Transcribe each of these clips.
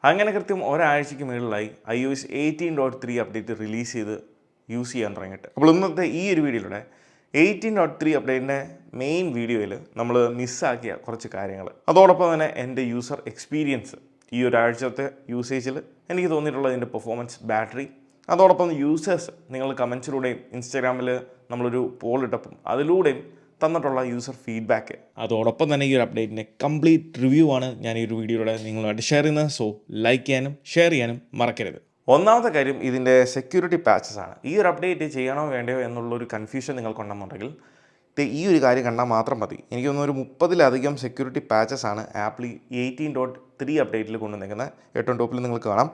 അങ്ങനെ കൃത്യം ഒരാഴ്ചയ്ക്ക് മുകളിലായി iOS 18.3 അപ്ഡേറ്റ് റിലീസ് ചെയ്ത് യൂസ് ചെയ്യാൻ തുടങ്ങിയിട്ട്. അപ്പോൾ ഇന്നത്തെ ഈ ഒരു വീഡിയോയിലൂടെ 18.3 അപ്ഡേറ്റിൻ്റെ മെയിൻ വീഡിയോയിൽ നമ്മൾ മിസ്സാക്കിയ കുറച്ച് കാര്യങ്ങൾ, അതോടൊപ്പം തന്നെ എൻ്റെ യൂസർ എക്സ്പീരിയൻസ്, ഈ ഒരാഴ്ചത്തെ യൂസേജിൽ എനിക്ക് തോന്നിയിട്ടുള്ള ഇതിൻ്റെ പെർഫോമൻസ്, ബാറ്ററി, അതോടൊപ്പം യൂസേഴ്സ് നിങ്ങൾ കമൻസിലൂടെയും ഇൻസ്റ്റാഗ്രാമിൽ നമ്മളൊരു പോൾ ഇട്ടപ്പം അതിലൂടെയും തന്നിട്ടുള്ള യൂസർ ഫീഡ്ബാക്ക്, അതോടൊപ്പം തന്നെ ഈ ഒരു അപ്ഡേറ്റിൻ്റെ കംപ്ലീറ്റ് റിവ്യൂ ആണ് ഞാൻ ഈ ഒരു വീഡിയോയിലൂടെ നിങ്ങളുമായിട്ട് ഷെയർ ചെയ്യുന്നത്. സോ ലൈക്ക് ചെയ്യാനും ഷെയർ ചെയ്യാനും മറക്കരുത്. ഒന്നാമത്തെ കാര്യം ഇതിൻ്റെ സെക്യൂരിറ്റി പാച്ചസ് ആണ്. ഈ ഒരു അപ്ഡേറ്റ് ചെയ്യണോ വേണ്ടയോ എന്നുള്ളൊരു കൺഫ്യൂഷൻ നിങ്ങൾക്കുണ്ടെന്നുണ്ടെങ്കിൽ ഈ ഒരു കാര്യം കണ്ടാൽ മാത്രം മതി. എനിക്ക് തോന്നുന്നു ഒരു 30-ലധികം സെക്യൂരിറ്റി പാച്ചസ് ആണ് ആപ്പിൾ 18.3 അപ്ഡേറ്റിൽ കൊണ്ടുവന്നിരിക്കുന്നത്. ഏറ്റവും ടോപ്പിൽ നിങ്ങൾക്ക് കാണാം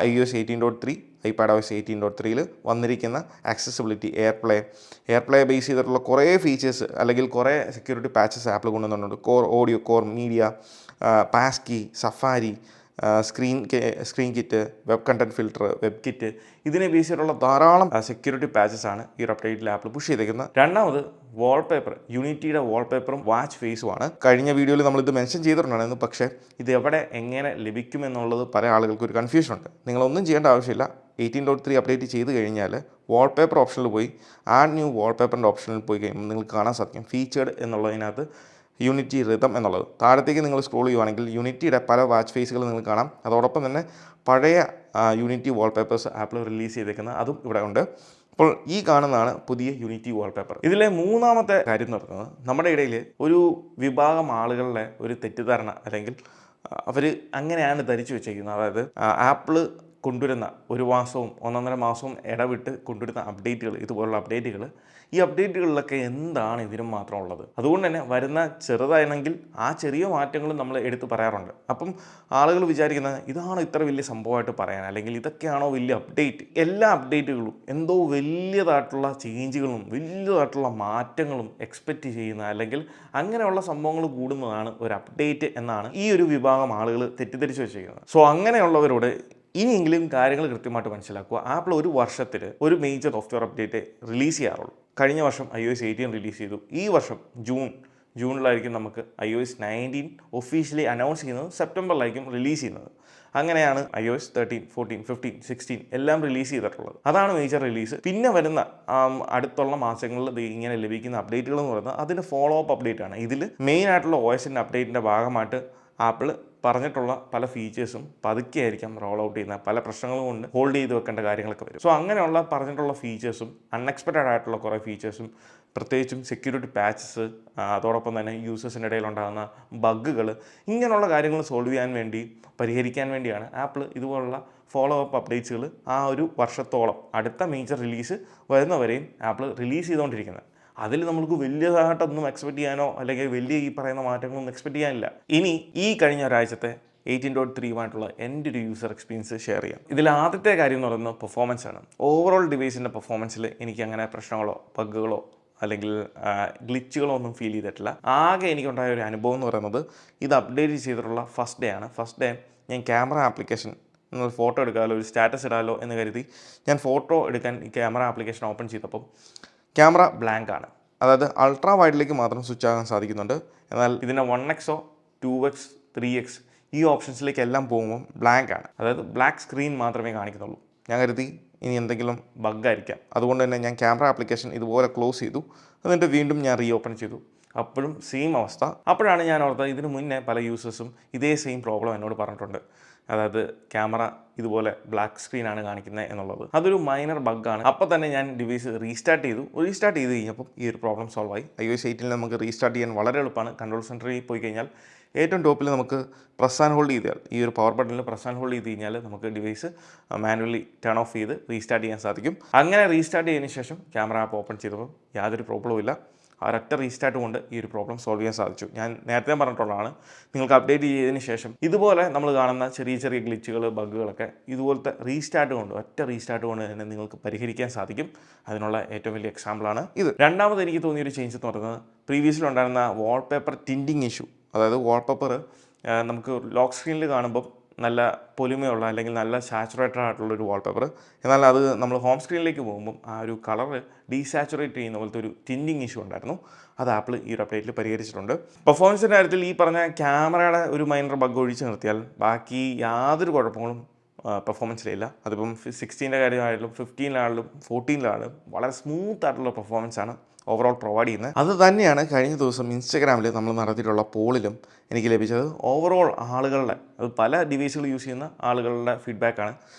iOS 18.3, iPadOS 18.3ൽ വന്നിരിക്കുന്ന ആക്സസിബിലിറ്റി, എയർപ്ലേ ബേസ് ചെയ്തിട്ടുള്ള കുറേ ഫീച്ചേഴ്സ് അല്ലെങ്കിൽ കുറേ സെക്യൂരിറ്റി പാച്ചസ് ആപ്പിൾ കൊണ്ടുവന്നിട്ടുണ്ട്. Core audio, core media, പാസ്കി, safari, screen kit, web content filter, web kit, ഇതിനെ ബേസ് ചെയ്തിട്ടുള്ള ധാരാളം സെക്യൂരിറ്റി പാച്ചസ് ആണ് ഈ ഒരു അപ്ഡേറ്റിൽ ആപ്പിൾ പുഷ് ചെയ്തേക്കുന്നത്. രണ്ടാമത് വാൾപേപ്പർ, യൂണിറ്റിയുടെ വാൾപേപ്പറും വാച്ച് ഫേസുമാണ്. കഴിഞ്ഞ വീഡിയോയിൽ നമ്മളിത് മെൻഷൻ ചെയ്തിട്ടുണ്ടായിരുന്നു, പക്ഷേ ഇത് എവിടെ എങ്ങനെ ലഭിക്കുമെന്നുള്ളത് പല ആളുകൾക്ക് ഒരു കൺഫ്യൂഷൻ ഉണ്ട്. നിങ്ങളൊന്നും ചെയ്യേണ്ട ആവശ്യമില്ല. 18.3 അപ്ഡേറ്റ് ചെയ്ത് കഴിഞ്ഞാൽ വാൾപേപ്പർ ഓപ്ഷനിൽ പോയി ആഡ് ന്യൂ വാൾപേപ്പറിൻ്റെ ഓപ്ഷനിൽ പോയി കഴിയുമ്പോൾ നിങ്ങൾക്ക് കാണാൻ സാധിക്കും ഫീച്ചേർഡ് എന്നുള്ളതിനകത്ത് യൂണിറ്റി റിതം എന്നുള്ളത്. താഴത്തേക്ക് നിങ്ങൾ സ്ക്രോൾ ചെയ്യുവാണെങ്കിൽ യൂണിറ്റിയുടെ പല വാച്ച് ഫേസുകൾ നിങ്ങൾക്ക് കാണാം. അതോടൊപ്പം തന്നെ പഴയ യൂണിറ്റി വാൾപേപ്പേഴ്സ് ആപ്പിൾ റിലീസ് ചെയ്തേക്കുന്നത് അതും ഇവിടെ ഉണ്ട്. അപ്പോൾ ഈ കാണുന്നതാണ് പുതിയ യൂണിറ്റി വാൾപേപ്പർ. ഇതിലെ മൂന്നാമത്തെ കാര്യം എന്ന് പറയുന്നത്, നമ്മുടെ ഇടയിൽ ഒരു വിഭാഗം ആളുകളുടെ ഒരു തെറ്റിദ്ധാരണ, അല്ലെങ്കിൽ അവർ അങ്ങനെയാണ് ധരിച്ചു വെച്ചേക്കുന്നത്. അതായത് ആപ്പിൾ കൊണ്ടുവരുന്ന ഒരു മാസവും 1.5 മാസവും ഇടവിട്ട് കൊണ്ടുവരുന്ന അപ്ഡേറ്റുകൾ, ഇതുപോലുള്ള അപ്ഡേറ്റുകൾ, ഈ അപ്ഡേറ്റുകളിലൊക്കെ എന്താണ് ഇതിനും മാത്രം ഉള്ളത്? അതുകൊണ്ട് തന്നെ വരുന്ന ചെറുതാണെങ്കിൽ ആ ചെറിയ മാറ്റങ്ങൾ നമ്മൾ എടുത്ത് പറയാറുണ്ട്. അപ്പം ആളുകൾ വിചാരിക്കുന്നത് ഇതാണ് ഇത്ര വലിയ സംഭവമായിട്ട് പറയാൻ, അല്ലെങ്കിൽ ഇതൊക്കെയാണോ വലിയ അപ്ഡേറ്റ്? എല്ലാ അപ്ഡേറ്റുകളും എന്തോ വലിയതായിട്ടുള്ള ചേഞ്ചുകളും വലിയതായിട്ടുള്ള മാറ്റങ്ങളും എക്സ്പെക്റ്റ് ചെയ്യുന്ന, അല്ലെങ്കിൽ അങ്ങനെയുള്ള സംഭവങ്ങൾ കൂടുന്നതാണ് ഒരു അപ്ഡേറ്റ് എന്നാണ് ഈ ഒരു വിഭാഗം ആളുകൾ തെറ്റിദ്ധരിച്ച് വെച്ചിരിക്കുന്നത്. സോ അങ്ങനെയുള്ളവരോട് ഇനിയെങ്കിലും കാര്യങ്ങൾ കൃത്യമായിട്ട് മനസ്സിലാക്കുക. ആപ്പിൾ ഒരു വർഷത്തിൽ ഒരു മേജർ സോഫ്റ്റ്വെയർ അപ്ഡേറ്റ് റിലീസ് ചെയ്യാറുള്ളൂ. കഴിഞ്ഞ വർഷം iOS 18 റിലീസ് ചെയ്തു. ഈ വർഷം ജൂണിലായിരിക്കും നമുക്ക് iOS 19 ഒഫീഷ്യലി അനൗൺസ് ചെയ്യുന്നത്. സെപ്റ്റംബറിലായിരിക്കും റിലീസ് ചെയ്യുന്നത്. അങ്ങനെയാണ് iOS 13, 14, 15, 16 എല്ലാം റിലീസ് ചെയ്തിട്ടുള്ളത്. അതാണ് മേജർ റിലീസ്. പിന്നെ വരുന്ന അടുത്തുള്ള മാസങ്ങളിൽ ഇങ്ങനെ ലഭിക്കുന്ന അപ്ഡേറ്റുകൾ എന്ന് പറയുന്നത് അതിൻ്റെ ഫോളോ അപ്പ് അപ്ഡേറ്റ് ആണ്. ഇതിൽ മെയിൻ ആയിട്ടുള്ള OSൻ്റെ അപ്ഡേറ്റിൻ്റെ ഭാഗമായിട്ട് ആപ്പിൾ പറഞ്ഞിട്ടുള്ള പല ഫീച്ചേഴ്സും പതുക്കെ ആയിരിക്കാം റോൾ ഔട്ട് ചെയ്യുന്ന, പല പ്രശ്നങ്ങളും കൊണ്ട് ഹോൾഡ് ചെയ്ത് വെക്കേണ്ട കാര്യങ്ങളൊക്കെ വരും. സോ അങ്ങനെയുള്ള പറഞ്ഞിട്ടുള്ള ഫീച്ചേഴ്സും അൺഎക്സ്പെക്റ്റഡ് ആയിട്ടുള്ള കുറേ ഫീച്ചേഴ്സും, പ്രത്യേകിച്ചും സെക്യൂരിറ്റി പാച്ചസ്, അതോടൊപ്പം തന്നെ യൂസേഴ്സിൻ്റെ ഇടയിലുണ്ടാകുന്ന ബഗ്ഗുകൾ, ഇങ്ങനെയുള്ള കാര്യങ്ങൾ സോൾവ് ചെയ്യാൻ വേണ്ടി, പരിഹരിക്കാൻ വേണ്ടിയാണ് ആപ്പിൾ ഇതുപോലുള്ള ഫോളോ അപ്പ് അപ്ഡേറ്റ്സുകൾ ആ ഒരു വർഷത്തോളം അടുത്ത മേജർ റിലീസ് വരുന്നവരെയും ആപ്പിൾ റിലീസ് ചെയ്തുകൊണ്ടിരിക്കുന്നത്. അതിൽ നമുക്ക് വലിയതായിട്ടൊന്നും എക്സ്പെക്റ്റ് ചെയ്യാനോ അല്ലെങ്കിൽ വലിയ ഈ പറയുന്ന മാറ്റങ്ങളൊന്നും എക്സ്പെക്റ്റ് ചെയ്യാനില്ല. ഇനി ഈ കഴിഞ്ഞ ഒരാഴ്ചത്തെ 18.3 എൻ്റെ ഒരു യൂസർ എക്സ്പീരിയൻസ് ഷെയർ ചെയ്യാം. ഇതിൽ ആദ്യത്തെ കാര്യം എന്ന് പറയുന്നത് പെർഫോമൻസ് ആണ്. ഓവറോൾ ഡിവൈസിൻ്റെ പെർഫോമൻസിൽ എനിക്ക് അങ്ങനെ പ്രശ്നങ്ങളോ ബഗ്ഗുകളോ അല്ലെങ്കിൽ ഗ്ലിച്ചുകളോ ഒന്നും ഫീൽ ചെയ്തിട്ടില്ല. ആകെ എനിക്കുണ്ടായ ഒരു അനുഭവം എന്ന് പറയുന്നത് ഇത് അപ്ഡേറ്റ് ചെയ്തിട്ടുള്ള ഫസ്റ്റ് ഡേ ഞാൻ ക്യാമറ ആപ്ലിക്കേഷൻ, നിങ്ങൾ ഫോട്ടോ എടുക്കാമല്ലോ, ഒരു സ്റ്റാറ്റസ് ഇടാമല്ലോ എന്ന് കരുതി ഞാൻ ഫോട്ടോ എടുക്കാൻ ഈ ക്യാമറ ആപ്ലിക്കേഷൻ ഓപ്പൺ ചെയ്തപ്പോൾ ക്യാമറ ബ്ലാങ്ക് ആണ്. അതായത് അൾട്രാ വൈഡിലേക്ക് മാത്രം സ്വിച്ച് ആകാൻ സാധിക്കുന്നുണ്ട്. എന്നാൽ ഇതിൻ്റെ 1x, 2x, 3x ഈ ഓപ്ഷൻസിലേക്ക് എല്ലാം പോകുമ്പോൾ ബ്ലാങ്ക് ആണ്. അതായത് ബ്ലാക്ക് സ്ക്രീൻ മാത്രമേ കാണിക്കുന്നുള്ളൂ. ഞാൻ കരുതി ഇനി എന്തെങ്കിലും ബഗ്ഗായിരിക്കാം. അതുകൊണ്ട് തന്നെ ഞാൻ ക്യാമറ ആപ്ലിക്കേഷൻ ഇതുപോലെ ക്ലോസ് ചെയ്തു. എന്നിട്ട് വീണ്ടും ഞാൻ റീ ഓപ്പൺ ചെയ്തു. അപ്പോഴും സെയിം അവസ്ഥ. അപ്പോഴാണ് ഞാൻ ഓർത്തത് ഇതിന് മുന്നേ പല യൂസേഴ്സും ഇതേ സെയിം പ്രോബ്ലം എന്നോട് പറഞ്ഞിട്ടുണ്ട്. അതായത് ക്യാമറ ഇതുപോലെ ബ്ലാക്ക് സ്ക്രീനാണ് കാണിക്കുന്നത് എന്നുള്ളത്. അതൊരു മൈനർ ബഗ്ഗാണ്. അപ്പോൾ തന്നെ ഞാൻ ഡിവൈസ് റീസ്റ്റാർട്ട് ചെയ്ത് കഴിഞ്ഞപ്പോൾ ഈ ഒരു പ്രോബ്ലം സോൾവ് ആയി. iOS 18 നമുക്ക് റീസ്റ്റാർട്ട് ചെയ്യാൻ വളരെ എളുപ്പമാണ്. കൺട്രോൾ സെൻറ്ററിൽ പോയി കഴിഞ്ഞാൽ ഏറ്റവും ടോപ്പിൽ നമുക്ക് പ്രസ് ആൻഡ് ഹോൾഡ് ചെയ്താൽ, ഈ ഒരു പവർ ബട്ടണിൽ പ്രസ് ആൻഡ് ഹോൾഡ് ചെയ്ത് കഴിഞ്ഞാൽ നമുക്ക് ഡിവൈസ് മാനുവലി ടേൺ ഓഫ് ചെയ്ത് റീസ്റ്റാർട്ട് ചെയ്യാൻ സാധിക്കും. അങ്ങനെ റീസ്റ്റാർട്ട് ചെയ്തതിന് ശേഷം ക്യാമറ ആപ്പ് ഓപ്പൺ ചെയ്തപ്പോൾ യാതൊരു പ്രോബ്ലവും ഇല്ല. ഒരൊറ്റ റീസ്റ്റാർട്ട് കൊണ്ട് ഈ ഒരു പ്രോബ്ലം സോൾവ് ചെയ്യാൻ സാധിച്ചു. ഞാൻ നേരത്തെ പറഞ്ഞിട്ടുള്ളതാണ്, നിങ്ങൾക്ക് അപ്ഡേറ്റ് ചെയ്തതിന് ശേഷം ഇതുപോലെ നമ്മൾ കാണുന്ന ചെറിയ ഗ്ലിച്ചുകൾ, ബഗ്ഗുകളൊക്കെ ഇതുപോലത്തെ ഒറ്റ റീസ്റ്റാർട്ട് കൊണ്ട് തന്നെ നിങ്ങൾക്ക് പരിഹരിക്കാൻ സാധിക്കും. അതിനുള്ള ഏറ്റവും വലിയ എക്സാമ്പിളാണ് ഇത്. രണ്ടാമത് എനിക്ക് തോന്നിയൊരു ചേഞ്ച് എന്ന് പറയുന്നത് പ്രീവിയസിലുണ്ടായിരുന്ന വാൾപേപ്പർ ടിൻറ്റിങ് ഇഷ്യൂ. അതായത് വാൾപേപ്പർ നമുക്ക് ലോക്ക് സ്ക്രീനിൽ കാണുമ്പോൾ നല്ല പൊലിമയുള്ള അല്ലെങ്കിൽ നല്ല സാച്ചുറേറ്റഡ് ആയിട്ടുള്ളൊരു വാൾപേപ്പർ. എന്നാൽ അത് നമ്മൾ ഹോം സ്ക്രീനിലേക്ക് പോകുമ്പം ആ ഒരു കളർ ഡീസാച്ചുറേറ്റ് ചെയ്യുന്ന പോലത്തെ ഒരു ടിൻറ്റിങ് ഇഷ്യൂ ഉണ്ടായിരുന്നു. അത് ആപ്പിൾ ഈ ഒരു അപ്ഡേറ്റിൽ പരിഹരിച്ചിട്ടുണ്ട്. പെർഫോമൻസിൻ്റെ കാര്യത്തിൽ ഈ പറഞ്ഞ ക്യാമറയുടെ ഒരു മൈനർ ബഗ് ഒഴിച്ച് നിർത്തിയാൽ ബാക്കി യാതൊരു കുഴപ്പങ്ങളും പെർഫോമൻസിലില്ല. അതിപ്പം 16ൻ്റെ കാര്യമായാലും 15-ലാണെങ്കിലും 14-ലാണെങ്കിലും വളരെ സ്മൂത്ത് ആയിട്ടുള്ള പെർഫോമൻസാണ് ഓവറോൾ പ്രൊവൈഡ് ചെയ്യുന്നത്. അത് തന്നെയാണ് കഴിഞ്ഞ ദിവസം ഇൻസ്റ്റഗ്രാമിൽ നമ്മൾ നടത്തിയിട്ടുള്ള പോളിലും എനിക്ക് ലഭിച്ചത്. ഓവറോൾ ആളുകളുടെ, അത് പല ഡിവൈസുകൾ യൂസ് ചെയ്യുന്ന ആളുകളുടെ ഫീഡ്ബാക്കാണ്.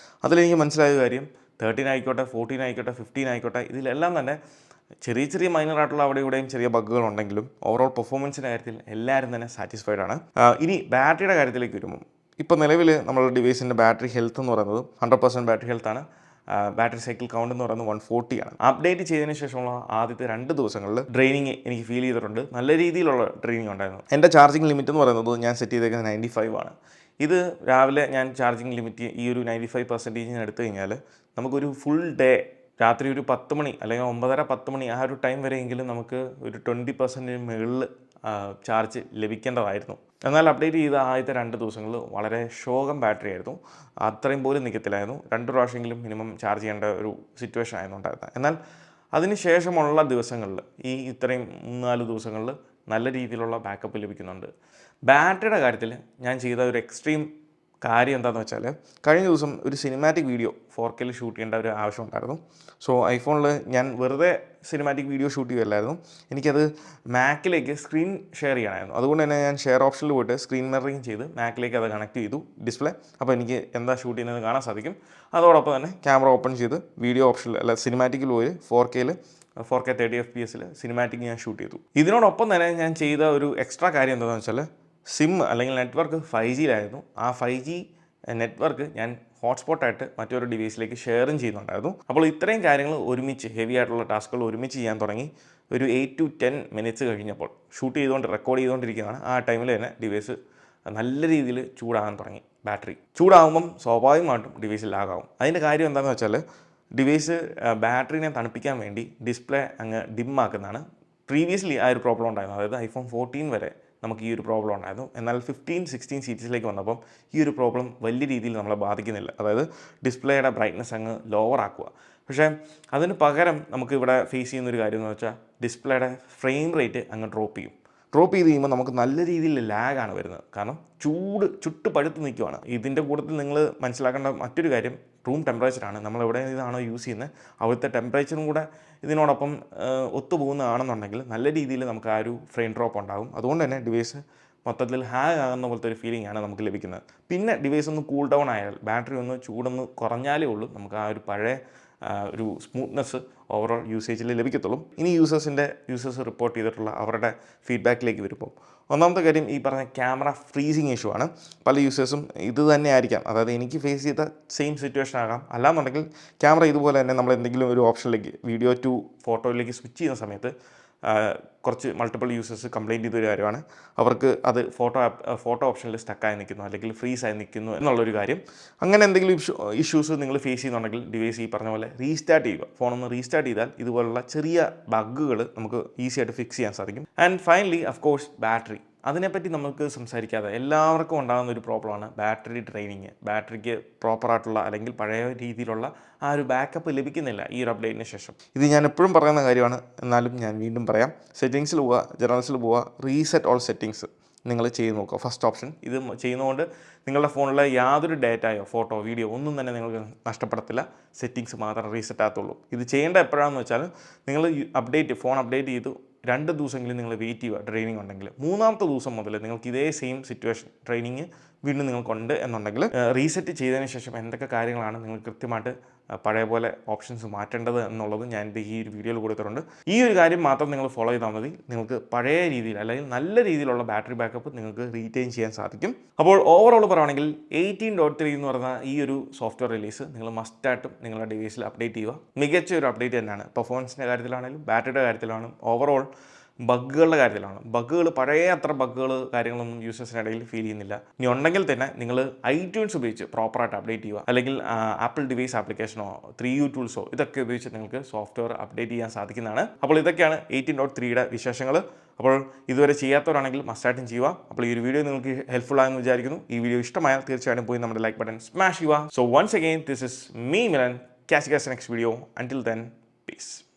അതിലെനിക്ക് മനസ്സിലായ കാര്യം 13 ആയിക്കോട്ടെ, 14 ആയിക്കോട്ടെ, 15 ആയിക്കോട്ടെ, ഇതിലെല്ലാം തന്നെ ചെറിയ ചെറിയ മൈനറായിട്ടുള്ള അവിടെ ഇവിടെയും ചെറിയ ബഗ്ഗുകൾ ഉണ്ടെങ്കിലും ഓവറോൾ പെർഫോമൻസിൻ്റെ കാര്യത്തിൽ എല്ലാവരും തന്നെ സാറ്റിസ്ഫൈഡ് ആണ്. ഇനി ബാറ്ററിയുടെ കാര്യത്തിലേക്ക് വരുമ്പോൾ ഇപ്പോൾ നിലവിൽ നമ്മുടെ ഡിവൈസിൻ്റെ ബാറ്ററി ഹെൽത്ത് എന്ന് പറയുന്നത് 100% ബാറ്ററി ഹെൽത്താണ്. ബാറ്ററി സൈക്കിൾ കൗണ്ട് എന്ന് പറയുന്നത് 140 ആണ്. അപ്ഡേറ്റ് ചെയ്തതിന് ശേഷമുള്ള ആദ്യത്തെ 2 ദിവസങ്ങളിൽ ഡ്രെയിനിങ് എനിക്ക് ഫീൽ ചെയ്തിട്ടുണ്ട്. നല്ല രീതിയിലുള്ള ഡ്രെയിനിങ് ഉണ്ടായിരുന്നു. എൻ്റെ ചാർജിങ് ലിമിറ്റ് എന്ന് പറയുന്നത് ഞാൻ സെറ്റ് ചെയ്തേക്കുന്നത് 95 ആണ്. ഇത് രാവിലെ ഞാൻ ചാർജിങ് ലിമിറ്റ് ഈ ഒരു 95% എടുത്തു കഴിഞ്ഞാൽ നമുക്കൊരു ഫുൾ ഡേ രാത്രി ഒരു 10 മണി അല്ലെങ്കിൽ 9:30-10 മണി ആ ഒരു ടൈം വരെയെങ്കിലും നമുക്ക് ഒരു 20% മുകളിൽ ചാർജ് ലഭിക്കേണ്ടതായിരുന്നു. എന്നാൽ അപ്ഡേറ്റ് ചെയ്ത ആദ്യത്തെ 2 ദിവസങ്ങളിൽ വളരെ ശോകം ബാറ്ററി ആയിരുന്നു. അത്രയും പോലും നിൽക്കത്തില്ലായിരുന്നു. 2 പ്രാവശ്യമെങ്കിലും മിനിമം ചാർജ് ചെയ്യേണ്ട ഒരു സിറ്റുവേഷൻ ആയിരുന്നു ഉണ്ടായിരുന്നത്. എന്നാൽ അതിന് ശേഷമുള്ള ദിവസങ്ങളിൽ ഈ ഇത്രയും 3-4 ദിവസങ്ങളിൽ നല്ല രീതിയിലുള്ള ബാക്കപ്പ് ലഭിക്കുന്നുണ്ട്. ബാറ്ററിയുടെ കാര്യത്തിൽ ഞാൻ ചെയ്ത ഒരു എക്സ്ട്രീം കാര്യം എന്താണെന്ന് വെച്ചാൽ, കഴിഞ്ഞ ദിവസം ഒരു സിനിമാറ്റിക് വീഡിയോ 4K ഷൂട്ട് ചെയ്യേണ്ട ഒരു ആവശ്യം ഉണ്ടായിരുന്നു. സോ ഐഫോണിൽ ഞാൻ വെറുതെ സിനിമാറ്റിക് വീഡിയോ ഷൂട്ട് ചെയ്യുകയല്ലായിരുന്നു, എനിക്കത് മാക്കിലേക്ക് സ്ക്രീൻ ഷെയർ ചെയ്യണമായിരുന്നു. അതുകൊണ്ട് തന്നെ ഞാൻ ഷെയർ ഓപ്ഷനിൽ പോയിട്ട് സ്ക്രീൻ മിററിങ് ചെയ്ത് മാക്കിലേക്ക് അത് കണക്ട് ചെയ്തു ഡിസ്പ്ലേ. അപ്പോൾ എനിക്ക് എന്താ ഷൂട്ട് ചെയ്യുന്നത് കാണാൻ സാധിക്കും. അതോടൊപ്പം തന്നെ ക്യാമറ ഓപ്പൺ ചെയ്ത് വീഡിയോ ഓപ്ഷനിൽ അല്ല സിനിമാറ്റിക്കിൽ പോയി 4K 30 FPS സിനിമാറ്റിക് ഞാൻ ഷൂട്ട് ചെയ്തു. ഇതിനോടൊപ്പം തന്നെ ഞാൻ ചെയ്ത ഒരു എക്സ്ട്രാ കാര്യം എന്താണെന്ന് വെച്ചാൽ, സിം അല്ലെങ്കിൽ നെറ്റ്വർക്ക് 5Gയിലായിരുന്നു. ആ 5G നെറ്റ്വർക്ക് ഞാൻ ഹോട്ട്സ്പോട്ടായിട്ട് മറ്റൊരു ഡിവൈസിലേക്ക് ഷെയറും ചെയ്യുന്നുണ്ടായിരുന്നു. അപ്പോൾ ഇത്രയും കാര്യങ്ങൾ ഒരുമിച്ച്, ഹെവി ആയിട്ടുള്ള ടാസ്കുകൾ ഒരുമിച്ച് ചെയ്യാൻ തുടങ്ങി. ഒരു 8 to 10 മിനിറ്റ്സ് കഴിഞ്ഞപ്പോൾ ഷൂട്ട് ചെയ്തുകൊണ്ട് റെക്കോർഡ് ചെയ്തുകൊണ്ടിരിക്കുകയാണ്. ആ ടൈമിൽ തന്നെ ഡിവൈസ് നല്ല രീതിയിൽ ചൂടാകാൻ തുടങ്ങി. ബാറ്ററി ചൂടാകുമ്പം സ്വാഭാവികമായിട്ടും ഡിവൈസ് ലാഗാവും. അതിൻ്റെ കാര്യം എന്താണെന്ന് വെച്ചാൽ, ഡിവൈസ് ബാറ്ററിനെ തണുപ്പിക്കാൻ വേണ്ടി ഡിസ്പ്ലേ അങ്ങ് ഡിമ്മാക്കുന്നതാണ്. പ്രീവിയസ്ലി ആ ഒരു പ്രോബ്ലം ഉണ്ടായിരുന്നു. അതായത് iPhone 14 വരെ നമുക്ക് ഈ ഒരു പ്രോബ്ലം ഉണ്ടായിരുന്നു. എന്നാൽ 15-16 സീരീസിലേക്ക് വന്നപ്പം ഈ ഒരു പ്രോബ്ലം വലിയ രീതിയിൽ നമ്മളെ ബാധിക്കുന്നില്ല. അതായത് ഡിസ്പ്ലേയുടെ ബ്രൈറ്റ്നസ് അങ്ങ് ലോവർ ആക്കുക. പക്ഷേ അതിന് പകരം നമുക്ക് ഇവിടെ ഫേസ് ചെയ്യുന്നൊരു കാര്യം എന്ന് വെച്ചാൽ, ഡിസ്പ്ലേയുടെ ഫ്രെയിം റേറ്റ് അങ്ങ് ഡ്രോപ്പ് ചെയ്ത് കഴിയുമ്പോൾ നമുക്ക് നല്ല രീതിയിൽ ലാഗാണ് വരുന്നത്. കാരണം ചുട്ട് പഴുത്ത് നിൽക്കുവാണ്. ഇതിൻ്റെ കൂട്ടത്തിൽ നിങ്ങൾ മനസ്സിലാക്കേണ്ട മറ്റൊരു കാര്യം റൂം ടെമ്പറേച്ചറാണ്. നമ്മൾ എവിടെ ഇതാണോ യൂസ് ചെയ്യുന്നത് അവിടുത്തെ ടെമ്പറേച്ചറും കൂടെ ഇതിനോടൊപ്പം ഒത്തുപോകുന്നതാണെന്നുണ്ടെങ്കിൽ നല്ല രീതിയിൽ നമുക്ക് ആ ഒരു ഫ്രെയിം ഡ്രോപ്പ് ഉണ്ടാകും. അതുകൊണ്ട് തന്നെ ഡിവൈസ് മൊത്തത്തിൽ ഹാങ് ആകുന്ന പോലത്തെ ഒരു ഫീലിംഗ് ആണ് നമുക്ക് ലഭിക്കുന്നത്. പിന്നെ ഡിവൈസ് ഒന്ന് കൂൾ ഡൗൺ ആയാൽ, ബാറ്ററി ഒന്ന് ചൂടൊന്ന് കുറഞ്ഞാലേ ഉള്ളൂ നമുക്ക് ആ ഒരു പഴയ ഒരു സ്മൂത്ത്നെസ് ഓവറോൾ യൂസേജിൽ ലഭിക്കത്തുള്ളൂ. ഇനി യൂസേഴ്സ് റിപ്പോർട്ട് ചെയ്തിട്ടുള്ള അവരുടെ ഫീഡ്ബാക്കിലേക്ക് വരുമ്പോൾ, ഒന്നാമത്തെ കാര്യം ഈ പറഞ്ഞ ക്യാമറ ഫ്രീസിങ് ഇഷ്യൂ ആണ്. പല യൂസേഴ്സും ഇത് തന്നെ ആയിരിക്കാം, അതായത് എനിക്ക് ഫേസ് ചെയ്ത സെയിം സിറ്റുവേഷൻ ആകാം. അല്ലാന്നുണ്ടെങ്കിൽ ക്യാമറ ഇതുപോലെ തന്നെ നമ്മൾ എന്തെങ്കിലും ഒരു ഓപ്ഷനിലേക്ക് വീഡിയോ ടു ഫോട്ടോയിലേക്ക് സ്വിച്ച് ചെയ്യുന്ന സമയത്ത് കുറച്ച് മൾട്ടിപ്പിൾ യൂസേഴ്സ് കംപ്ലയിൻറ്റ് ചെയ്തൊരു കാര്യമാണ്. അവർക്ക് അത് ഫോട്ടോ ഓപ്ഷനിൽ സ്റ്റക്കായി നിൽക്കുന്നു അല്ലെങ്കിൽ ഫ്രീസായി നിൽക്കുന്നു എന്നുള്ളൊരു കാര്യം. അങ്ങനെ എന്തെങ്കിലും ഇഷ്യൂസ് നിങ്ങൾ ഫേസ് ചെയ്യുന്നുണ്ടെങ്കിൽ ഡിവൈസ് ഈ പറഞ്ഞ പോലെ റീസ്റ്റാർട്ട് ചെയ്യുക. ഫോണൊന്ന് റീസ്റ്റാർട്ട് ചെയ്താൽ ഇതുപോലുള്ള ചെറിയ ബഗ്ഗുകൾ നമുക്ക് ഈസി ആയിട്ട് ഫിക്സ് ചെയ്യാൻ സാധിക്കും. And finally of course battery. അതിനെപ്പറ്റി നമുക്ക് സംസാരിക്കാതെ എല്ലാവർക്കും ഉണ്ടാകുന്ന ഒരു പ്രോബ്ലമാണ് ബാറ്ററി ഡ്രെയിനിങ്. ബാറ്ററിക്ക് പ്രോപ്പറായിട്ടുള്ള അല്ലെങ്കിൽ പഴയ രീതിയിലുള്ള ആ ഒരു ബാക്കപ്പ് ലഭിക്കുന്നില്ല ഈ ഒരു അപ്ഡേറ്റിന് ശേഷം. ഇത് ഞാൻ എപ്പോഴും പറയുന്ന കാര്യമാണ്, എന്നാലും ഞാൻ വീണ്ടും പറയാം. സെറ്റിങ്സിൽ പോവുക, ജനറൽസിൽ പോവുക, റീസെറ്റ് ഓൾ സെറ്റിങ്സ് നിങ്ങൾ ചെയ്ത് നോക്കുക. First option. ഇത് ചെയ്യുന്നതുകൊണ്ട് നിങ്ങളുടെ ഫോണിലെ യാതൊരു ഡേറ്റയോ ഫോട്ടോ വീഡിയോ ഒന്നും തന്നെ നിങ്ങൾക്ക് നഷ്ടപ്പെടത്തില്ല. സെറ്റിങ്സ് മാത്രം റീസെറ്റ് ആകത്തുള്ളൂ. ഇത് ചെയ്യേണ്ട എപ്പോഴാണെന്ന് വെച്ചാൽ, നിങ്ങൾ ഫോൺ അപ്ഡേറ്റ് ചെയ്തു 2 ദിവസമെങ്കിലും നിങ്ങൾ വെയിറ്റ് ചെയ്യുക ട്രെയിനിങ് ഉണ്ടെങ്കിൽ. 3-ാമത്തെ ദിവസം മുതൽ നിങ്ങൾക്ക് ഇതേ സെയിം സിറ്റുവേഷൻ ട്രെയിനിങ് വീണ്ടും നിങ്ങൾക്കുണ്ട് എന്നുണ്ടെങ്കിൽ റീസെറ്റ് ചെയ്തതിന് ശേഷം എന്തൊക്കെ കാര്യങ്ങളാണ് നിങ്ങൾ കൃത്യമായിട്ട് പഴയ പോലെ ഓപ്ഷൻസ് മാറ്റേണ്ടത് എന്നുള്ളത് ഞാൻ ഈ ഒരു വീഡിയോയിൽ കൊടുത്തിട്ടുണ്ട്. ഈ ഒരു കാര്യം മാത്രം നിങ്ങൾ ഫോളോ ചെയ്താൽ മതി. നിങ്ങൾക്ക് പഴയ രീതിയിൽ അല്ലെങ്കിൽ നല്ല രീതിയിലുള്ള ബാറ്ററി ബാക്കപ്പ് നിങ്ങൾക്ക് റീറ്റെയിൻ ചെയ്യാൻ സാധിക്കും. അപ്പോൾ ഓവറോൾ പറയുകയാണെങ്കിൽ 18.3 എന്ന് പറയുന്ന ഈ ഒരു സോഫ്റ്റ്വെയർ റിലീസ് നിങ്ങൾ മസ്റ്റായിട്ടും നിങ്ങളുടെ ഡിവൈസിൽ അപ്ഡേറ്റ് ചെയ്യുക. മികച്ച ഒരു അപ്ഡേറ്റ് തന്നെയാണ്. പെർഫോമൻസിൻ്റെ കാര്യത്തിലാണെങ്കിലും ബാറ്ററിയുടെ കാര്യത്തിലാണെങ്കിലും ഓവറോൾ ബഗ്ഗുകളുടെ കാര്യത്തിലാണ്. ബഗ്ഗുകൾ പഴയ അത്ര ബഗ്ഗുകൾ കാര്യങ്ങളൊന്നും യൂസേഴ്സിനിടയിൽ ഫീൽ ചെയ്യുന്നില്ല. ഇനി ഉണ്ടെങ്കിൽ തന്നെ നിങ്ങൾ iTunes ഉപയോഗിച്ച് പ്രോപ്പറായിട്ട് അപ്ഡേറ്റ് ചെയ്യുക, അല്ലെങ്കിൽ ആപ്പിൾ ഡിവൈസ് ആപ്ലിക്കേഷനോ 3U ടൂൾസോ ഇതൊക്കെ ഉപയോഗിച്ച് നിങ്ങൾക്ക് സോഫ്റ്റ്വെയർ അപ്ഡേറ്റ് ചെയ്യാൻ സാധിക്കുന്നതാണ്. അപ്പോൾ ഇതൊക്കെയാണ് 18.3യുടെ വിശേഷങ്ങൾ. അപ്പോൾ ഇതുവരെ ചെയ്യാത്തവരാണെങ്കിൽ മസ്റ്റായിട്ടും ചെയ്യുക. അപ്പോൾ ഈ ഒരു വീഡിയോ നിങ്ങൾക്ക് ഹെൽപ്ഫുൾ ആയെന്ന് വിചാരിക്കുന്നു. ഈ വീഡിയോ ഇഷ്ടമായാൽ തീർച്ചയായിട്ടും പോയി നമ്മുടെ ലൈക്ക് ബട്ടൺ സ്മാഷ് ചെയ്യുക. So once again, this is me Milan. Catch you guys in the next video. Until then, peace.